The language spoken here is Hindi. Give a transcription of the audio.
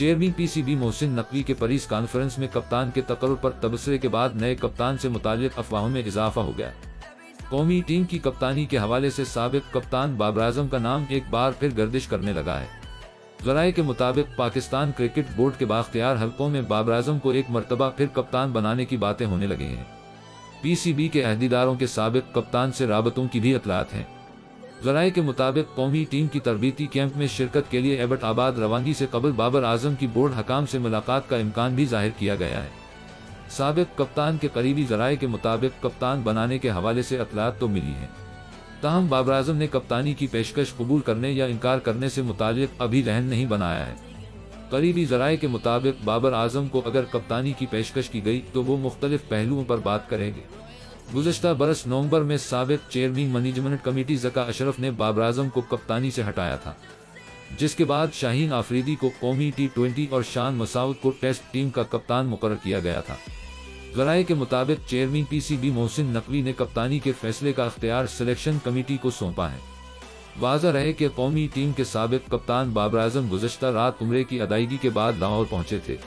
चेयरमैन पीसीबी मोहसिन नकवी के प्रेस कॉन्फ्रेंस में कप्तान के तकर्रुर पर तबसरे के बाद नए कप्तान से मुताल्लिक अफवाहों में इजाफा हो गया। कौमी टीम की कप्तानी के हवाले से साबिक कप्तान बाबर आजम का नाम एक बार फिर गर्दिश करने लगा है। ज़राए के मुताबिक पाकिस्तान क्रिकेट बोर्ड के बाख्तियार हलकों में बाबर आजम को एक मरतबा फिर कप्तान बनाने की बातें होने लगी हैं। पीसीबी के अहदेदारों के साबिक कप्तान से राबतों की भी इतलात हैं। ज़राए के मुताबिक कौमी टीम की तरबीती कैंप में शिरकत के लिए एबटाबाद रवानगी से कबल बाबर आजम की बोर्ड हकाम से मुलाकात का इम्कान भी जाहिर किया गया है। साबिक कप्तान के करीबी ज़राए के मुताबिक कप्तान बनाने के हवाले से इतलात तो मिली हैं, ताहम बाबर आजम ने कप्तानी की पेशकश कबूल करने या इनकार करने से मुताल्लिक अभी रहन नहीं बनाया है। करीबी ज़राए के मुताबिक बाबर आजम को अगर कप्तानी की पेशकश की गई तो वो मुख्तलिफ पहलुओं पर बात करेंगे। गुज़श्ता बरस नवंबर में साबिक chairman management committee Zaka Ashraf ने बाबर आजम को कप्तानी से हटाया था, जिसके बाद शाहीन आफरीदी को कौमी T20 और शान मसाउद को टेस्ट टीम का कप्तान मुकर्रर किया गया था। ज़राए के मुताबिक चेयरमैन पीसीबी मोहसिन नकवी ने कप्तानी के फैसले का अख्तियार सिलेक्शन कमेटी को सौंपा है। वाज़ह रहे कि कौमी टीम के साबिक कप्तान बाबर आजम गुज़श्ता रात उम्रे की अदायगी के बाद लाहौर पहुंचे थे।